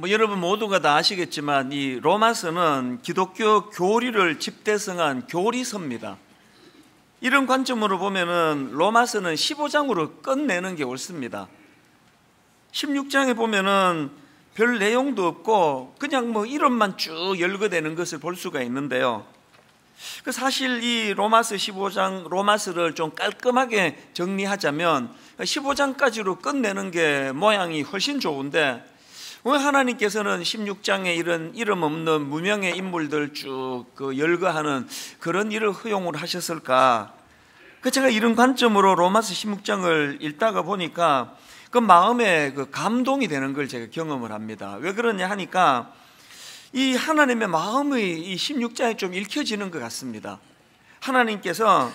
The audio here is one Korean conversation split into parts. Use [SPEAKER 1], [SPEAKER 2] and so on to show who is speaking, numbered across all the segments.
[SPEAKER 1] 여러분 모두가 다 아시겠지만 이 로마서는 기독교 교리를 집대성한 교리서입니다. 이런 관점으로 보면은 로마서는 15장으로 끝내는 게 옳습니다. 16장에 보면은 별 내용도 없고 그냥 이름만 쭉 열거되는 것을 볼 수가 있는데요. 사실 이 로마서 15장 로마서를 좀 깔끔하게 정리하자면 15장까지로 끝내는 게 모양이 훨씬 좋은데 왜 하나님께서는 16장에 이런 이름 없는 무명의 인물들 쭉 열거하는 그런 일을 허용을 하셨을까? 제가 이런 관점으로 로마서 16장을 읽다가 보니까 그 마음에 감동이 되는 걸 제가 경험을 합니다. 왜 그러냐 하니까 이 하나님의 마음이 이 16장에 좀 읽혀지는 것 같습니다. 하나님께서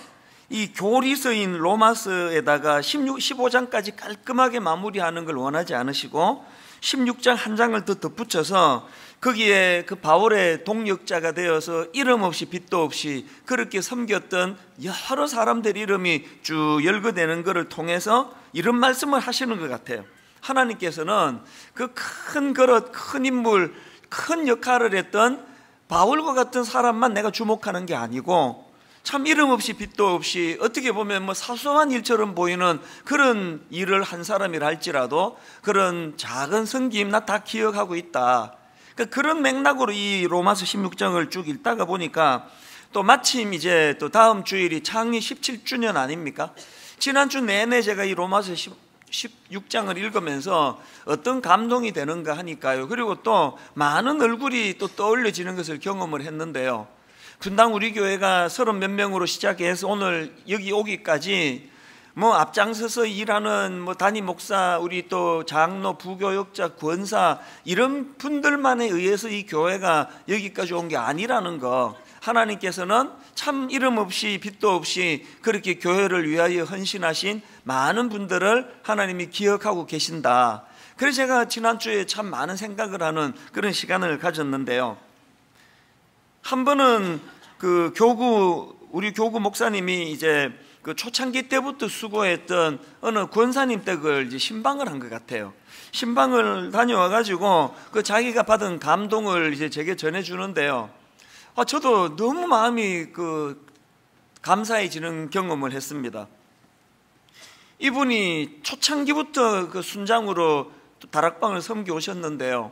[SPEAKER 1] 이 교리서인 로마서에다가 15장까지 깔끔하게 마무리하는 걸 원하지 않으시고 16장 한 장을 더 덧붙여서 거기에 그 바울의 동역자가 되어서 이름 없이 빛도 없이 그렇게 섬겼던 여러 사람들 이름이 쭉 열거되는 것을 통해서 이런 말씀을 하시는 것 같아요. 하나님께서는 그 큰 그릇, 큰 인물, 큰 역할을 했던 바울과 같은 사람만 내가 주목하는 게 아니고 참 이름 없이 빛도 없이 어떻게 보면 사소한 일처럼 보이는 그런 일을 한 사람이라 할지라도 그런 작은 섬김 나 다 기억하고 있다. 그런 맥락으로 이 로마서 16장을 쭉 읽다가 보니까 또 마침 이제 또 다음 주일이 창립 17주년 아닙니까? 지난주 내내 제가 이 로마서 16장을 읽으면서 어떤 감동이 되는가 하니까요. 그리고 또 많은 얼굴이 또 떠올려지는 것을 경험을 했는데요. 분당 우리 교회가 30몇 명으로 시작해서 오늘 여기 오기까지 앞장서서 일하는 담임 목사, 우리 또 장로, 부교역자, 권사 이런 분들만에 의해서 이 교회가 여기까지 온 게 아니라는 거, 하나님께서는 참 이름 없이 빛도 없이 그렇게 교회를 위하여 헌신하신 많은 분들을 하나님이 기억하고 계신다. 그래서 제가 지난주에 참 많은 생각을 하는 그런 시간을 가졌는데요. 한 번은 우리 교구 목사님이 이제 초창기 때부터 수고했던 어느 권사님 댁을 이제 신방을 한 것 같아요. 신방을 다녀와가지고 자기가 받은 감동을 이제 제게 전해주는데요. 저도 너무 마음이 감사해지는 경험을 했습니다. 이분이 초창기부터 순장으로 다락방을 섬겨 오셨는데요.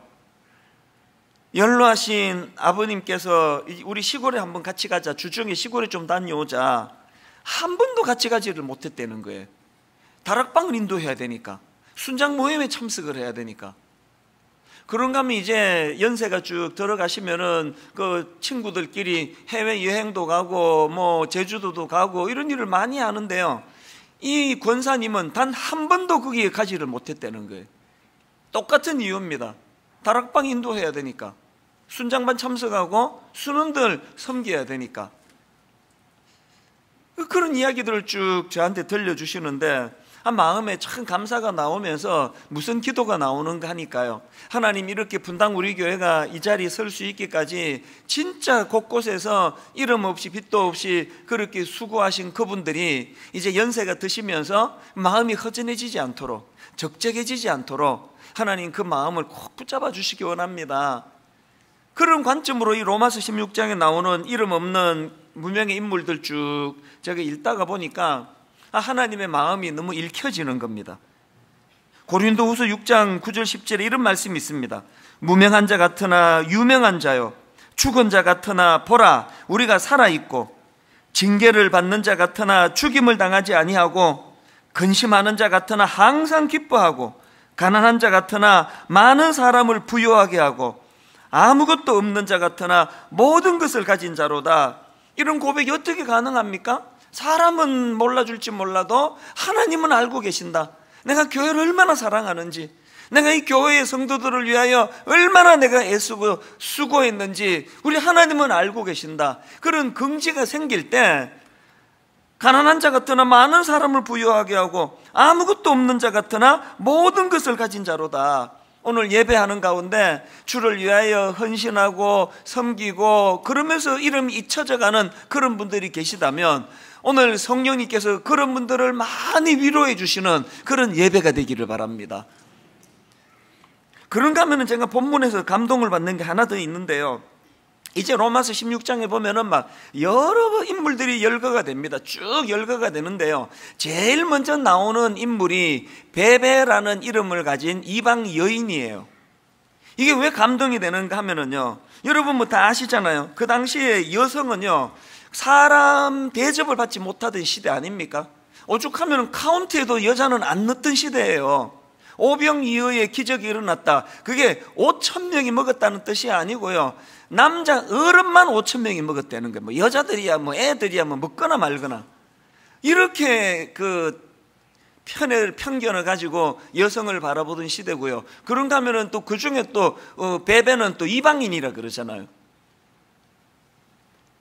[SPEAKER 1] 연로하신 아버님께서 우리 시골에 한번 같이 가자, 주중에 시골에 좀 다녀오자, 한 번도 같이 가지를 못했다는 거예요. 다락방을 인도해야 되니까, 순장 모임에 참석을 해야 되니까. 그런가 하면 이제 연세가 쭉 들어가시면은 친구들끼리 해외여행도 가고 제주도도 가고 이런 일을 많이 하는데요. 이 권사님은 단 한 번도 거기에 가지를 못했다는 거예요. 똑같은 이유입니다. 다락방 인도해야 되니까, 순장반 참석하고 순원들 섬겨야 되니까. 그런 이야기들을 쭉 저한테 들려주시는데 마음에 참 감사가 나오면서 무슨 기도가 나오는가 하니까요. 하나님, 이렇게 분당 우리 교회가 이 자리에 설 수 있기까지 진짜 곳곳에서 이름 없이 빛도 없이 그렇게 수고하신 그분들이 이제 연세가 드시면서 마음이 허전해지지 않도록, 적적해지지 않도록 하나님 그 마음을 꼭 붙잡아 주시기 원합니다. 그런 관점으로 이 로마서 16장에 나오는 이름 없는 무명의 인물들 쭉 제가 읽다가 보니까 하나님의 마음이 너무 읽혀지는 겁니다. 고린도후서 6장 9절 10절에 이런 말씀이 있습니다. 무명한 자 같으나 유명한 자요, 죽은 자 같으나 보라 우리가 살아있고, 징계를 받는 자 같으나 죽임을 당하지 아니하고, 근심하는 자 같으나 항상 기뻐하고, 가난한 자 같으나 많은 사람을 부유하게 하고, 아무것도 없는 자 같으나 모든 것을 가진 자로다. 이런 고백이 어떻게 가능합니까? 사람은 몰라줄지 몰라도 하나님은 알고 계신다. 내가 교회를 얼마나 사랑하는지, 내가 이 교회의 성도들을 위하여 얼마나 내가 애쓰고 수고했는지 우리 하나님은 알고 계신다. 그런 긍지가 생길 때 가난한 자 같으나 많은 사람을 부유하게 하고, 아무것도 없는 자 같으나 모든 것을 가진 자로다. 오늘 예배하는 가운데 주를 위하여 헌신하고 섬기고 그러면서 이름이 잊혀져가는 그런 분들이 계시다면 오늘 성령님께서 그런 분들을 많이 위로해 주시는 그런 예배가 되기를 바랍니다. 그런가 하면은 제가 본문에서 감동을 받는 게 하나 더 있는데요. 이제 로마서 16장에 보면은 막 여러 인물들이 열거가 됩니다. 쭉 열거가 되는데요. 제일 먼저 나오는 인물이 베베라는 이름을 가진 이방 여인이에요. 이게 왜 감동이 되는가 하면은요, 여러분 뭐 다 아시잖아요. 그 당시에 여성은요, 사람 대접을 받지 못하던 시대 아닙니까? 오죽하면 카운트에도 여자는 안 넣던 시대예요. 오병이어의 기적이 일어났다. 그게 5,000명이 먹었다는 뜻이 아니고요, 남자 어른만 5,000명이 먹었다는 거예요. 뭐 여자들이야 뭐 애들이야 뭐 먹거나 말거나, 이렇게 그 편견을 가지고 여성을 바라보던 시대고요. 그런가 하면은 또 그 중에 또 베베는 또 이방인이라 그러잖아요.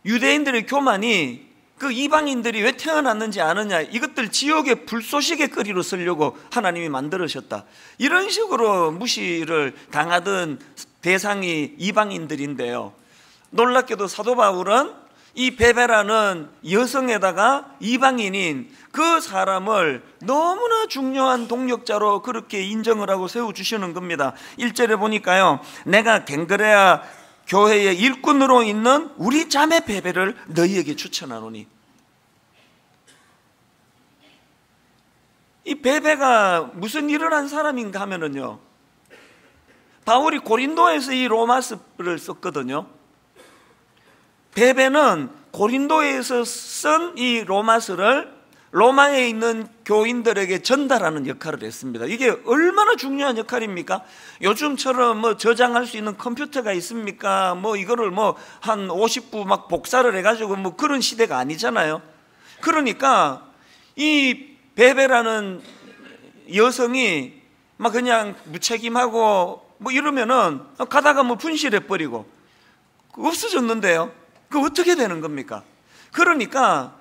[SPEAKER 1] 유대인들의 교만이 그 이방인들이 왜 태어났는지 아느냐, 이것들 지옥의 불쏘시개 거리로 쓰려고 하나님이 만들으셨다, 이런 식으로 무시를 당하던 대상이 이방인들인데요. 놀랍게도 사도 바울은 이 베베라는 여성에다가 이방인인 그 사람을 너무나 중요한 동력자로 그렇게 인정을 하고 세워주시는 겁니다. 1절에 보니까요, 내가 갱그레아 교회의 일꾼으로 있는 우리 자매 베베를 너희에게 추천하노니. 이 베베가 무슨 일을 한 사람인가 하면은요, 바울이 고린도에서 이 로마서를 썼거든요. 베베는 고린도에서 쓴 이 로마서를 로마에 있는 교인들에게 전달하는 역할을 했습니다. 이게 얼마나 중요한 역할입니까? 요즘처럼 뭐 저장할 수 있는 컴퓨터가 있습니까? 뭐 이거를 뭐 한 50부 막 복사를 해가지고 뭐 그런 시대가 아니잖아요. 그러니까 이 베베라는 여성이 막 그냥 무책임하고 뭐 이러면은 가다가 뭐 분실해버리고 없어졌는데요. 그 어떻게 되는 겁니까? 그러니까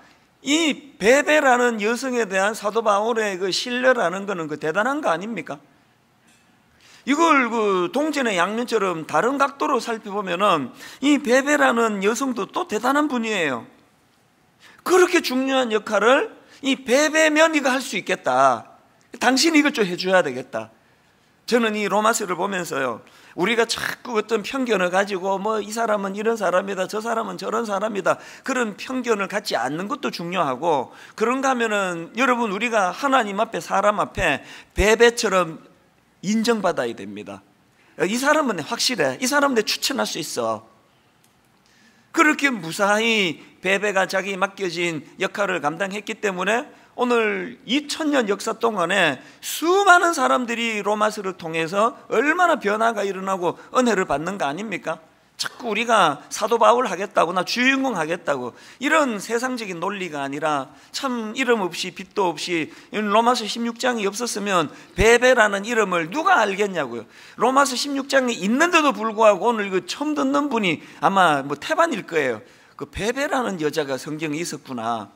[SPEAKER 1] 이 베베라는 여성에 대한 사도 바울의 그 신뢰라는 거는 그 대단한 거 아닙니까? 이걸 그 동전의 양면처럼 다른 각도로 살펴보면은 이 베베라는 여성도 또 대단한 분이에요. 그렇게 중요한 역할을 이 베베면 이거 할 수 있겠다, 당신이 이걸 좀 해줘야 되겠다. 저는 이 로마서를 보면서요, 우리가 자꾸 어떤 편견을 가지고 뭐 이 사람은 이런 사람이다, 저 사람은 저런 사람이다, 그런 편견을 갖지 않는 것도 중요하고, 그런가 하면은 여러분, 우리가 하나님 앞에 사람 앞에 베베처럼 인정받아야 됩니다. 이 사람은 확실해, 이 사람은 내 추천할 수 있어. 그렇게 무사히 베베가 자기 맡겨진 역할을 감당했기 때문에 오늘 2000년 역사 동안에 수많은 사람들이 로마서를 통해서 얼마나 변화가 일어나고 은혜를 받는 거 아닙니까? 자꾸 우리가 사도 바울 하겠다고, 나 주인공 하겠다고, 이런 세상적인 논리가 아니라 참 이름 없이 빛도 없이, 로마서 16장이 없었으면 베베라는 이름을 누가 알겠냐고요. 로마서 16장이 있는데도 불구하고 오늘 이거 처음 듣는 분이 아마 뭐 태반일 거예요. 그 베베라는 여자가 성경에 있었구나.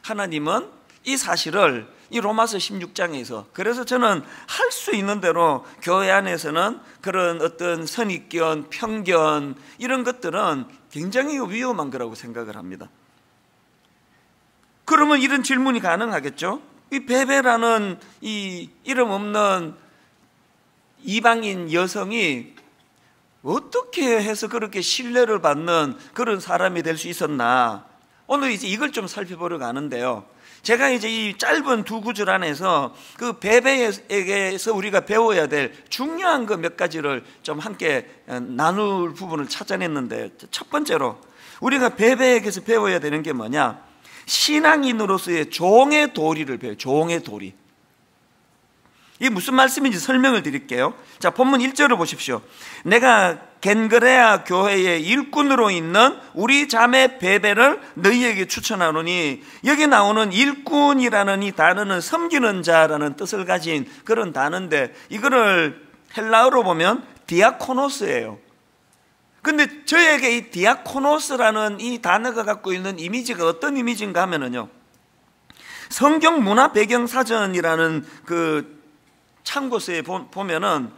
[SPEAKER 1] 하나님은 이 사실을 이 로마서 16장에서, 그래서 저는 할 수 있는 대로 교회 안에서는 그런 어떤 선입견, 편견, 이런 것들은 굉장히 위험한 거라고 생각을 합니다. 그러면 이런 질문이 가능하겠죠? 이 베베라는 이 이름 없는 이방인 여성이 어떻게 해서 그렇게 신뢰를 받는 그런 사람이 될 수 있었나? 오늘 이제 이걸 좀 살펴보려고 하는데요. 제가 이제 이 짧은 두 구절 안에서 그 베베에게서 우리가 배워야 될 중요한 그 몇 가지를 좀 함께 나눌 부분을 찾아냈는데, 첫 번째로 우리가 베베에게서 배워야 되는 게 뭐냐? 신앙인으로서의 종의 도리를 배워요. 종의 도리. 이게 무슨 말씀인지 설명을 드릴게요. 자, 본문 1절을 보십시오. 내가 겐그레아 교회의 일꾼으로 있는 우리 자매 베베를 너희에게 추천하노니, 여기 나오는 일꾼이라는 이 단어는 섬기는 자라는 뜻을 가진 그런 단어인데, 이거를 헬라어로 보면 디아코노스예요. 근데 저에게 이 디아코노스라는 이 단어가 갖고 있는 이미지가 어떤 이미지인가 하면은요, 성경 문화 배경 사전이라는 그 참고서에 보면은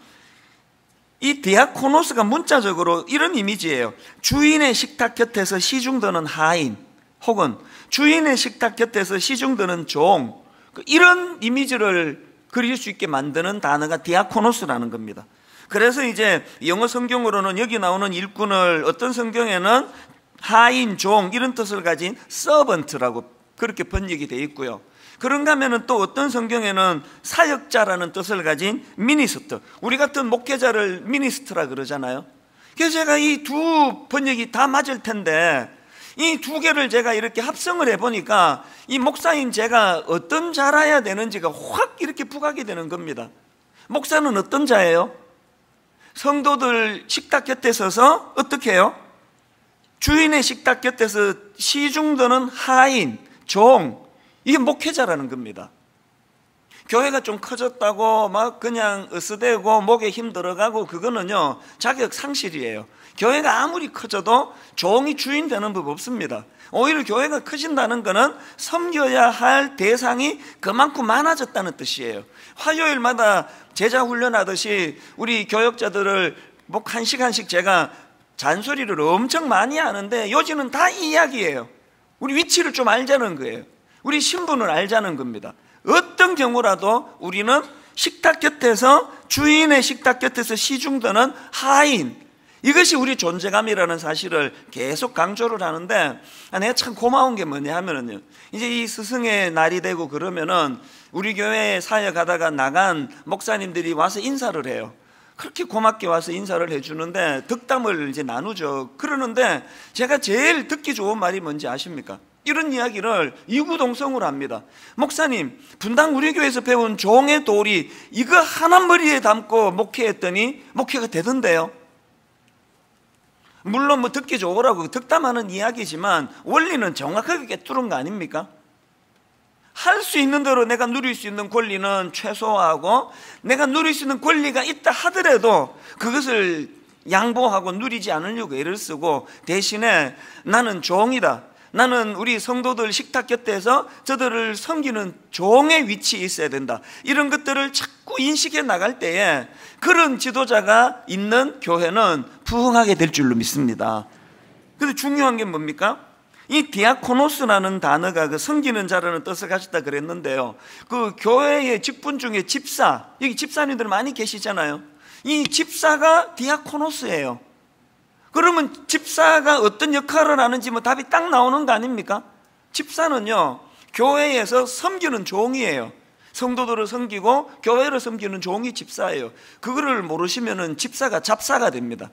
[SPEAKER 1] 이 디아코노스가 문자적으로 이런 이미지예요. 주인의 식탁 곁에서 시중드는 하인, 혹은 주인의 식탁 곁에서 시중드는 종, 이런 이미지를 그릴 수 있게 만드는 단어가 디아코노스라는 겁니다. 그래서 이제 영어 성경으로는 여기 나오는 일꾼을 어떤 성경에는 하인, 종 이런 뜻을 가진 servant라고 그렇게 번역이 되어 있고요. 그런가 하면은 또 어떤 성경에는 사역자라는 뜻을 가진 미니스터, 우리 같은 목회자를 미니스트라 그러잖아요. 그래서 제가 이 두 번역이 다 맞을 텐데 이 두 개를 제가 이렇게 합성을 해보니까 이 목사인 제가 어떤 자라야 되는지가 확 이렇게 부각이 되는 겁니다. 목사는 어떤 자예요? 성도들 식탁 곁에 서서 어떻게 해요? 주인의 식탁 곁에서 시중드는 하인, 종, 이게 목회자라는 겁니다. 교회가 좀 커졌다고 막 그냥 으스대고 목에 힘 들어가고 그거는요 자격 상실이에요. 교회가 아무리 커져도 종이 주인 되는 법 없습니다. 오히려 교회가 커진다는 것은 섬겨야 할 대상이 그만큼 많아졌다는 뜻이에요. 화요일마다 제자 훈련하듯이 우리 교역자들을 목 1시간씩 제가 잔소리를 엄청 많이 하는데 요즘은 다 이야기예요. 우리 위치를 좀 알자는 거예요. 우리 신분을 알자는 겁니다. 어떤 경우라도 우리는 식탁 곁에서, 주인의 식탁 곁에서 시중드는 하인, 이것이 우리 존재감이라는 사실을 계속 강조를 하는데, 내가 참 고마운 게 뭐냐 하면은요, 이제 이 스승의 날이 되고 그러면은 우리 교회에 사역하다가 나간 목사님들이 와서 인사를 해요. 그렇게 고맙게 와서 인사를 해주는데 덕담을 이제 나누죠. 그러는데 제가 제일 듣기 좋은 말이 뭔지 아십니까? 이런 이야기를 이구동성으로 합니다. 목사님, 분당 우리 교회에서 배운 종의 도리 이거 하나 머리에 담고 목회했더니 목회가 되던데요. 물론 뭐 듣기 좋으라고 덕담하는 이야기지만 원리는 정확하게 꿰뚫은 거 아닙니까? 할 수 있는 대로 내가 누릴 수 있는 권리는 최소화하고, 내가 누릴 수 있는 권리가 있다 하더라도 그것을 양보하고 누리지 않으려고 애를 쓰고, 대신에 나는 종이다, 나는 우리 성도들 식탁 곁에서 저들을 섬기는 종의 위치에 있어야 된다, 이런 것들을 자꾸 인식해 나갈 때에 그런 지도자가 있는 교회는 부흥하게 될 줄로 믿습니다. 그런데 중요한 게 뭡니까? 이 디아코노스라는 단어가 그 섬기는 자라는 뜻을 가졌다 그랬는데요, 그 교회의 직분 중에 집사, 여기 집사님들 많이 계시잖아요. 이 집사가 디아코노스예요. 그러면 집사가 어떤 역할을 하는지 뭐 답이 딱 나오는 거 아닙니까? 집사는요 교회에서 섬기는 종이에요. 성도들을 섬기고 교회를 섬기는 종이 집사예요. 그거를 모르시면은 집사가 잡사가 됩니다.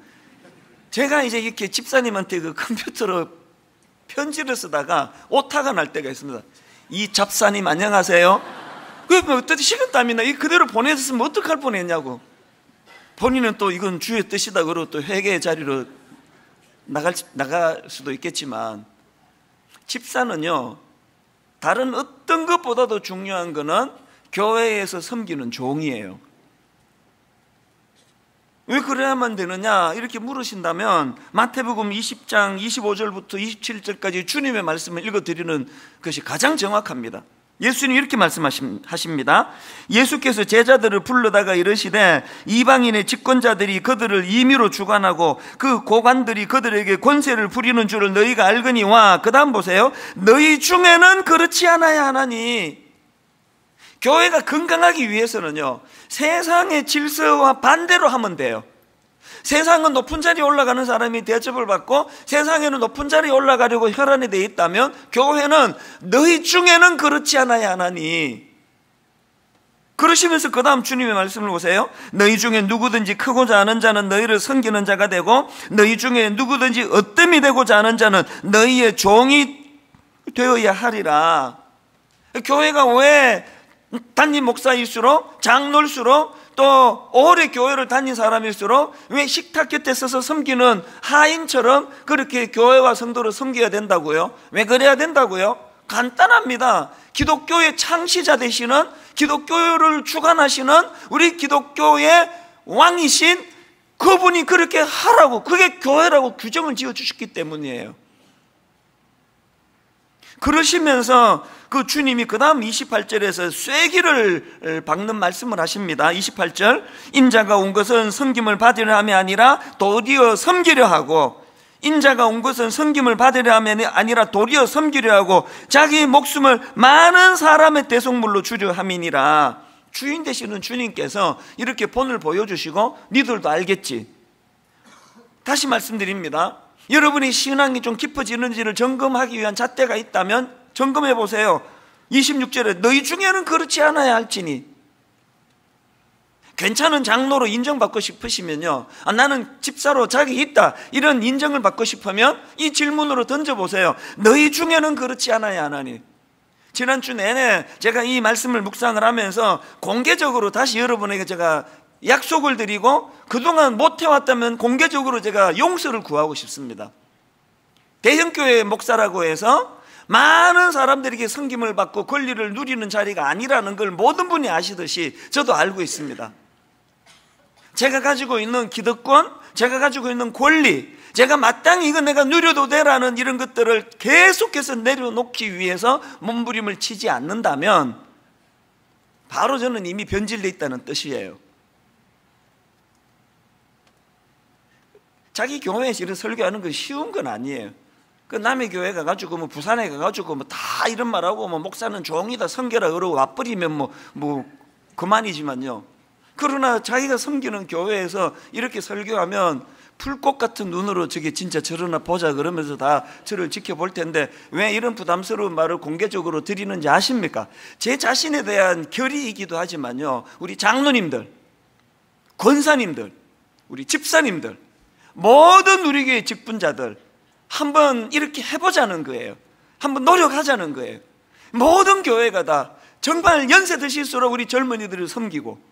[SPEAKER 1] 제가 이제 이렇게 집사님한테 그 컴퓨터로 편지를 쓰다가 오타가 날 때가 있습니다. 이 잡사님 안녕하세요. 그러면 어떻게 식은땀이 나? 이 그대로 보내줬으면 어떡할 뻔했냐고. 본인은 또 이건 주의 뜻이다 그러고 또 회개의 자리로 나갈 수도 있겠지만, 집사는요 다른 어떤 것보다도 중요한 거는 교회에서 섬기는 종이에요. 왜 그래야만 되느냐 이렇게 물으신다면 마태복음 20장 25절부터 27절까지 주님의 말씀을 읽어드리는 것이 가장 정확합니다. 예수님 이렇게 말씀하십니다. 예수께서 제자들을 불러다가 이르시되 이방인의 집권자들이 그들을 임의로 주관하고 그 고관들이 그들에게 권세를 부리는 줄을 너희가 알거니와, 그 다음 보세요. 너희 중에는 그렇지 않아야 하나니. 교회가 건강하기 위해서는요 세상의 질서와 반대로 하면 돼요. 세상은 높은 자리에 올라가는 사람이 대접을 받고 세상에는 높은 자리에 올라가려고 혈안이 되어 있다면, 교회는 너희 중에는 그렇지 않아야 하나니. 그러시면서 그 다음 주님의 말씀을 보세요. 너희 중에 누구든지 크고자 하는 자는 너희를 섬기는 자가 되고, 너희 중에 누구든지 어뜸이 되고자 하는 자는 너희의 종이 되어야 하리라. 교회가 왜 담임 목사일수록, 장로일수록, 또 오래 교회를 다닌 사람일수록 왜 식탁 곁에 서서 섬기는 하인처럼 그렇게 교회와 성도를 섬겨야 된다고요? 왜 그래야 된다고요? 간단합니다. 기독교의 창시자 되시는, 기독교를 주관하시는 우리 기독교의 왕이신 그분이 그렇게 하라고, 그게 교회라고 규정을 지어주셨기 때문이에요. 그러시면서 그 주님이 그 다음 28절에서 쐐기를 박는 말씀을 하십니다. 28절, 인자가 온 것은 섬김을 받으려 함이 아니라 도리어 섬기려 하고, 인자가 온 것은 섬김을 받으려 함이 아니라 도리어 섬기려 하고 자기 목숨을 많은 사람의 대속물로 주려 함이니라. 주인 되시는 주님께서 이렇게 본을 보여주시고 니들도 알겠지. 다시 말씀드립니다. 여러분이 신앙이 좀 깊어지는지를 점검하기 위한 잣대가 있다면 점검해 보세요. 26절에 너희 중에는 그렇지 않아야 할지니. 괜찮은 장로로 인정받고 싶으시면요, 나는 집사로 자격이 있다, 이런 인정을 받고 싶으면 이 질문으로 던져보세요. 너희 중에는 그렇지 않아야 하나니. 지난주 내내 제가 이 말씀을 묵상을 하면서 공개적으로 다시 여러분에게 제가 약속을 드리고 그동안 못해왔다면 공개적으로 제가 용서를 구하고 싶습니다. 대형교회 목사라고 해서 많은 사람들에게 섬김을 받고 권리를 누리는 자리가 아니라는 걸 모든 분이 아시듯이 저도 알고 있습니다. 제가 가지고 있는 기득권, 제가 가지고 있는 권리, 제가 마땅히 이거 내가 누려도 되라는 이런 것들을 계속해서 내려놓기 위해서 몸부림을 치지 않는다면 바로 저는 이미 변질되어 있다는 뜻이에요. 자기 교회에서 이런 설교하는 건 쉬운 건 아니에요. 그 남의 교회 가가지고 뭐 부산에 가가지고 뭐 다 이런 말하고 뭐 목사는 종이다 성결하 그러고 와버리면 뭐 그만이지만요. 그러나 자기가 섬기는 교회에서 이렇게 설교하면 풀꽃 같은 눈으로 저게 진짜 저러나 보자 그러면서 다 저를 지켜볼 텐데 왜 이런 부담스러운 말을 공개적으로 드리는지 아십니까? 제 자신에 대한 결의이기도 하지만요, 우리 장로님들, 권사님들, 우리 집사님들, 모든 우리 교회 직분자들 한번 이렇게 해보자는 거예요. 한번 노력하자는 거예요. 모든 교회가 다 정말 연세 드실수록 우리 젊은이들을 섬기고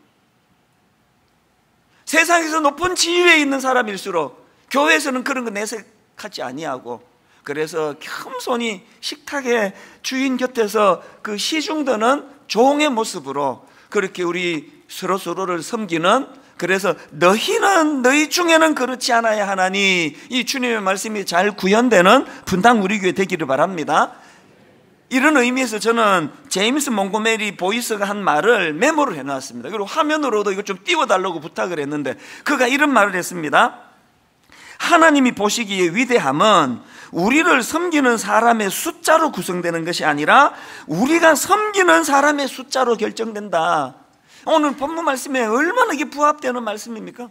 [SPEAKER 1] 세상에서 높은 지위에 있는 사람일수록 교회에서는 그런 거 내색하지 아니하고, 그래서 겸손히 식탁의 주인 곁에서 그 시중드는 종의 모습으로 그렇게 우리 서로서로를 섬기는, 그래서 너희는 너희 중에는 그렇지 않아야 하나니, 이 주님의 말씀이 잘 구현되는 분당 우리 교회 되기를 바랍니다. 이런 의미에서 저는 제임스 몽고메리 보이스가 한 말을 메모를 해놨습니다. 그리고 화면으로도 이거 좀 띄워달라고 부탁을 했는데 그가 이런 말을 했습니다. 하나님이 보시기에 위대함은 우리를 섬기는 사람의 숫자로 구성되는 것이 아니라 우리가 섬기는 사람의 숫자로 결정된다. 오늘 본문 말씀에 얼마나 이게 부합되는 말씀입니까?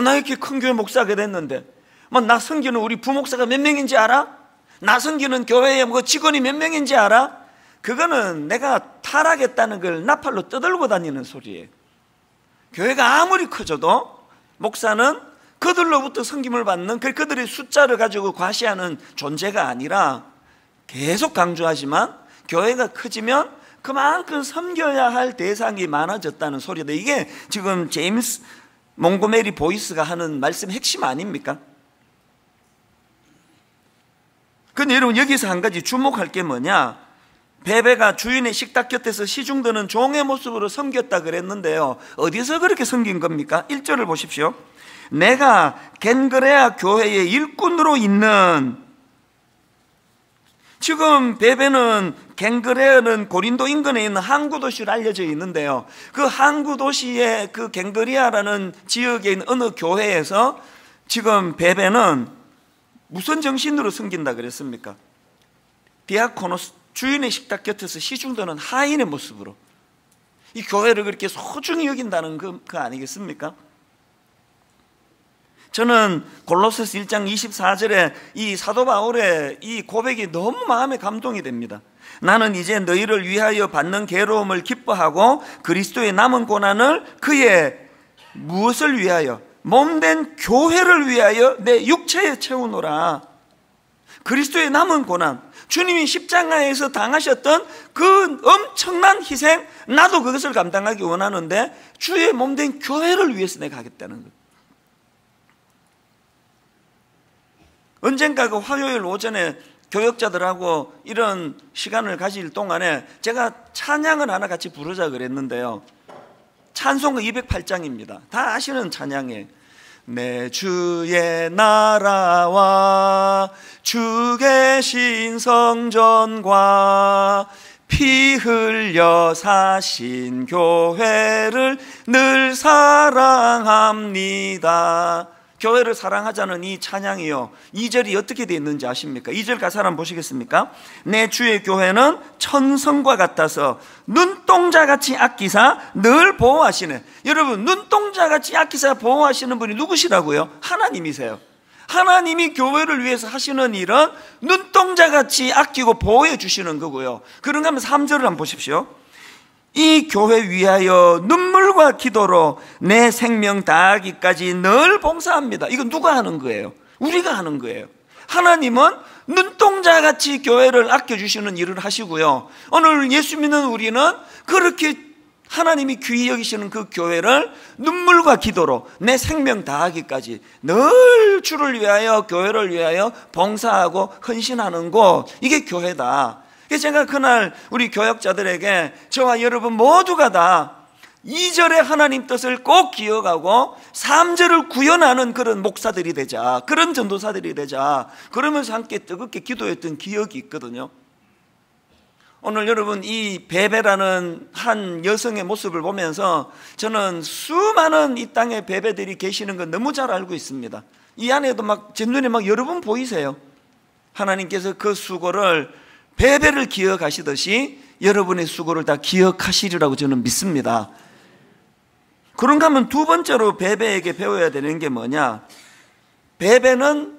[SPEAKER 1] 나 이렇게 큰 교회 목사가 됐는데 나 섬기는 우리 부목사가 몇 명인지 알아? 나 섬기는 교회에 직원이 몇 명인지 알아? 그거는 내가 타락했다는 걸 나팔로 떠들고 다니는 소리예요. 교회가 아무리 커져도 목사는 그들로부터 섬김을 받는 그들의 숫자를 가지고 과시하는 존재가 아니라, 계속 강조하지만 교회가 커지면 그만큼 섬겨야 할 대상이 많아졌다는 소리다. 이게 지금 제임스 몽고메리 보이스가 하는 말씀의 핵심 아닙니까? 근데 여러분, 여기서 한 가지 주목할 게 뭐냐? 베베가 주인의 식탁 곁에서 시중드는 종의 모습으로 섬겼다 그랬는데요, 어디서 그렇게 섬긴 겁니까? 1절을 보십시오. 내가 겐그레아 교회의 일꾼으로 있는, 지금 베베는, 겐그레아는 고린도 인근에 있는 항구 도시로 알려져 있는데요, 그 항구 도시의 그 겐그리아라는 지역에 있는 어느 교회에서 지금 베베는 무슨 정신으로 섬긴다 그랬습니까? 디아코노스, 주인의 식탁 곁에서 시중드는 하인의 모습으로 이 교회를 그렇게 소중히 여긴다는 그 아니겠습니까? 저는 골로새서 1장 24절에 이 사도 바울의 이 고백이 너무 마음에 감동이 됩니다. 나는 이제 너희를 위하여 받는 괴로움을 기뻐하고 그리스도의 남은 고난을 그의 무엇을 위하여? 몸된 교회를 위하여 내 육체에 채우노라. 그리스도의 남은 고난, 주님이 십자가에서 당하셨던 그 엄청난 희생, 나도 그것을 감당하기 원하는데 주의 몸된 교회를 위해서 내가 하겠다는 것. 언젠가 그 화요일 오전에 교역자들하고 이런 시간을 가질 동안에 제가 찬양을 하나 같이 부르자 그랬는데요, 찬송가 208장입니다. 다 아시는 찬양이에요. 내 주의 나라와 주 계신 성전과 피 흘려 사신 교회를 늘 사랑합니다. 교회를 사랑하자는 이 찬양이요, 2절이 어떻게 되어 있는지 아십니까? 2절 가사 한번 보시겠습니까? 내 주의 교회는 천성과 같아서 눈동자같이 아끼사 늘 보호하시네. 여러분, 눈동자같이 아끼사 보호하시는 분이 누구시라고요? 하나님이세요. 하나님이 교회를 위해서 하시는 일은 눈동자같이 아끼고 보호해 주시는 거고요. 그런가 하면 3절을 한번 보십시오. 이 교회 위하여 눈물과 기도로 내 생명 다하기까지 늘 봉사합니다. 이건 누가 하는 거예요? 우리가 하는 거예요. 하나님은 눈동자같이 교회를 아껴주시는 일을 하시고요, 오늘 예수 믿는 우리는 그렇게 하나님이 귀히 여기시는 그 교회를 눈물과 기도로 내 생명 다하기까지 늘 주를 위하여, 교회를 위하여 봉사하고 헌신하는 곳, 이게 교회다. 그래서 제가 그날 우리 교역자들에게 저와 여러분 모두가 다 2절의 하나님 뜻을 꼭 기억하고 3절을 구현하는 그런 목사들이 되자, 그런 전도사들이 되자, 그러면서 함께 뜨겁게 기도했던 기억이 있거든요. 오늘 여러분, 이 베베라는 한 여성의 모습을 보면서 저는 수많은 이 땅에 베베들이 계시는 건 너무 잘 알고 있습니다. 이 안에도 막 제 눈에 막 여러 분 보이세요. 하나님께서 그 수고를, 베베를 기억하시듯이 여러분의 수고를 다 기억하시리라고 저는 믿습니다. 그런가 하면 두 번째로 베베에게 배워야 되는 게 뭐냐? 베베는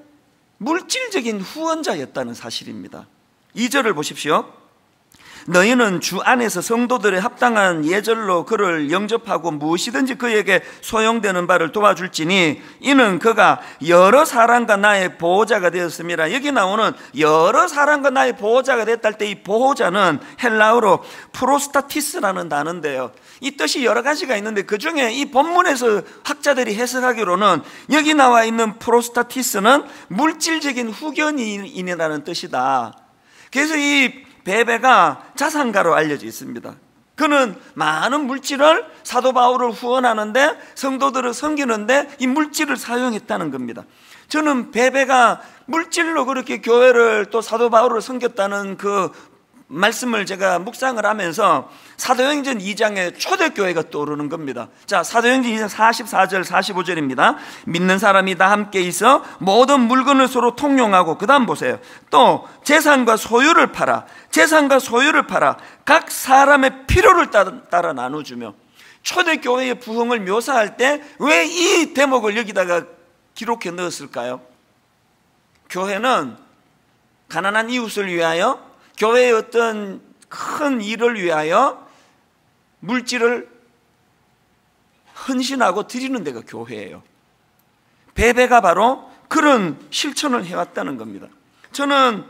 [SPEAKER 1] 물질적인 후원자였다는 사실입니다. 2절을 보십시오. 너희는 주 안에서 성도들의 합당한 예절로 그를 영접하고 무엇이든지 그에게 소용되는 바를 도와줄지니 이는 그가 여러 사람과 나의 보호자가 되었습니다. 여기 나오는 여러 사람과 나의 보호자가 됐다 할 때 이 보호자는 헬라어로 프로스타티스라는 단어인데요, 이 뜻이 여러 가지가 있는데 그 중에 이 본문에서 학자들이 해석하기로는 여기 나와 있는 프로스타티스는 물질적인 후견인이라는 뜻이다. 그래서 이 베베가 자산가로 알려져 있습니다. 그는 많은 물질을, 사도 바울을 후원하는데, 성도들을 섬기는데 이 물질을 사용했다는 겁니다. 저는 베베가 물질로 그렇게 교회를, 또 사도 바울을 섬겼다는 그 말씀을 제가 묵상을 하면서 사도행전 2장에 초대교회가 떠오르는 겁니다. 자, 사도행전 2장 44절 45절입니다 믿는 사람이 다 함께 있어 모든 물건을 서로 통용하고, 그 다음 보세요. 또 재산과 소유를 팔아 각 사람의 필요를 따라 나눠주며. 초대교회의 부흥을 묘사할 때 왜 이 대목을 여기다가 기록해 넣었을까요? 교회는 가난한 이웃을 위하여, 교회의 어떤 큰 일을 위하여 물질을 헌신하고 드리는 데가 교회예요. 베베가 바로 그런 실천을 해왔다는 겁니다. 저는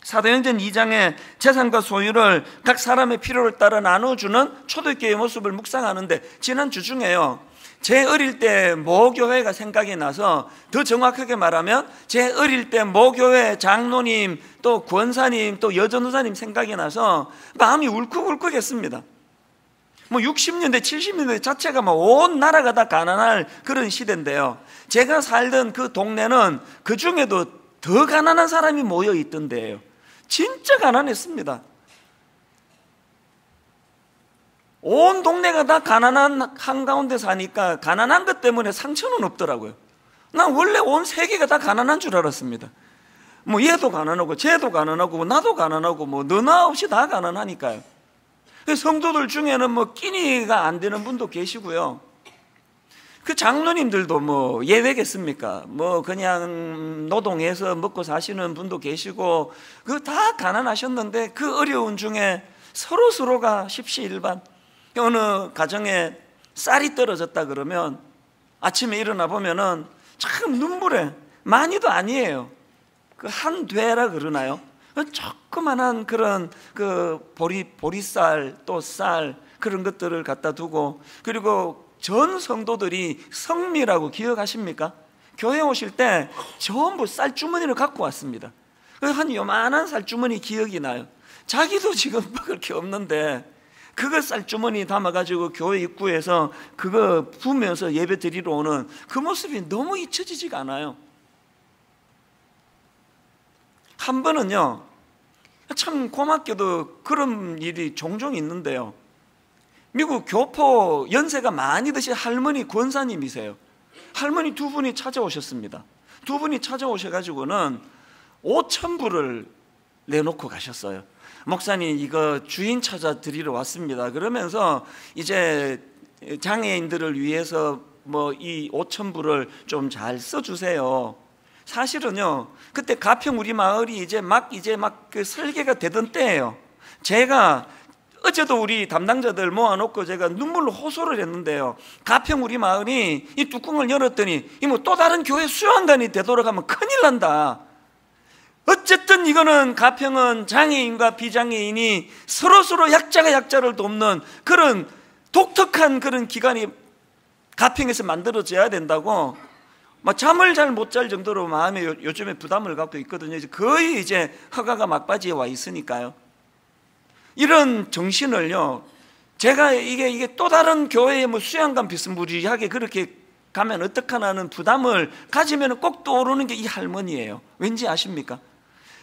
[SPEAKER 1] 사도행전 2장에 재산과 소유를 각 사람의 필요를 따라 나눠주는 초대교회의 모습을 묵상하는데, 지난 주 중에요, 제 어릴 때 모교회가 생각이 나서, 더 정확하게 말하면 제 어릴 때 모교회 장로님, 또 권사님, 또 여전도사님 생각이 나서 마음이 울컥울컥했습니다. 60년대 70년대 자체가 온 나라가 다 가난할 그런 시대인데요, 제가 살던 그 동네는 그 중에도 더 가난한 사람이 모여 있던데요. 진짜 가난했습니다. 온 동네가 다 가난한 한가운데 사니까 가난한 것 때문에 상처는 없더라고요. 난 원래 온 세계가 다 가난한 줄 알았습니다. 얘도 가난하고 쟤도 가난하고 나도 가난하고 너나 없이 다 가난하니까요. 성도들 중에는 끼니가 안 되는 분도 계시고요, 그 장로님들도 예외겠습니까? 그냥 노동해서 먹고 사시는 분도 계시고, 그 다 가난하셨는데 그 어려운 중에 서로가 십시일반, 어느 가정에 쌀이 떨어졌다 그러면 아침에 일어나 보면은 참 눈물에, 많이도 아니에요, 그 한 되라 그러나요? 조그만한 그런 그 보리쌀, 또 쌀, 그런 것들을 갖다 두고, 그리고 전 성도들이 성미라고 기억하십니까? 교회 오실 때 전부 쌀주머니를 갖고 왔습니다. 한 요만한 쌀주머니 기억이 나요. 자기도 지금 먹을 게 없는데 그거 쌀주머니 담아가지고 교회 입구에서 그거 부으면서 예배 드리러 오는 그 모습이 너무 잊혀지지가 않아요. 한 번은요, 참 고맙게도 그런 일이 종종 있는데요, 미국 교포 연세가 많이 드신 할머니 권사님이세요. 할머니 두 분이 찾아오셨습니다. 두 분이 찾아오셔가지고는 5,000불을 내놓고 가셨어요. 목사님, 이거 주인 찾아 드리러 왔습니다. 그러면서 이제 장애인들을 위해서 뭐 이 5,000불을 좀 잘 써주세요. 사실은요, 그때 가평 우리 마을이 이제 막 그 설계가 되던 때예요. 제가 어제도 우리 담당자들 모아놓고 제가 눈물로 호소를 했는데요. 가평 우리 마을이 이 뚜껑을 열었더니 이 뭐 또 다른 교회 수양단이 되도록 하면 큰일 난다. 어쨌든 이거는 가평은 장애인과 비장애인이 서로 약자가 약자를 돕는 그런 독특한 그런 기관이 가평에서 만들어져야 된다고 막 잠을 잘 못 잘 정도로 마음에 요즘에 부담을 갖고 있거든요. 거의 이제 허가가 막바지에 와 있으니까요. 이런 정신을요, 제가 이게 또 다른 교회의 뭐 수양관 비스무리하게 그렇게 가면 어떡하나는 부담을 가지면 꼭 떠오르는 게 이 할머니예요. 왠지 아십니까?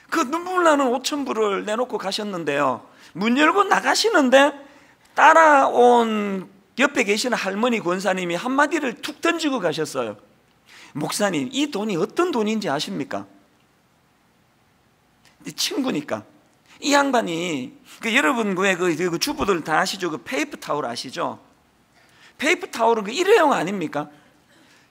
[SPEAKER 1] 그 눈물 나는 5,000불을 내놓고 가셨는데요, 문 열고 나가시는데 따라온 옆에 계시는 할머니 권사님이 한마디를 툭 던지고 가셨어요. 목사님, 이 돈이 어떤 돈인지 아십니까? 친구니까. 이 양반이 여러분 그 주부들 다 아시죠? 그 페이퍼 타월 아시죠? 페이퍼 타월은 그 일회용 아닙니까?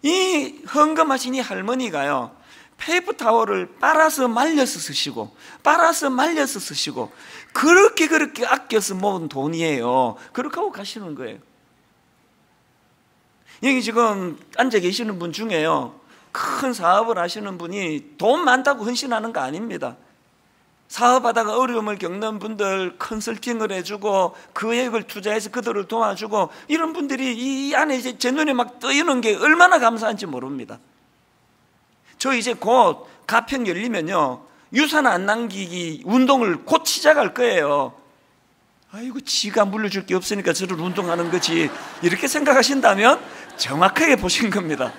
[SPEAKER 1] 이 헌금하신 이 할머니가요, 페이퍼 타월을 빨아서 말려서 쓰시고 빨아서 말려서 쓰시고 그렇게 아껴서 모은 돈이에요. 그렇게 하고 가시는 거예요. 여기 지금 앉아 계시는 분 중에요, 큰 사업을 하시는 분이 돈 많다고 헌신하는 거 아닙니다. 사업하다가 어려움을 겪는 분들 컨설팅을 해주고 그액을 투자해서 그들을 도와주고 이런 분들이 이 안에 이제 제 눈에 막 뜨이는 게 얼마나 감사한지 모릅니다. 저 이제 곧 가평 열리면요, 유산 안 남기기 운동을 곧 시작할 거예요. 아이고, 지가 물려줄 게 없으니까 저를 운동하는 거지, 이렇게 생각하신다면 정확하게 보신 겁니다.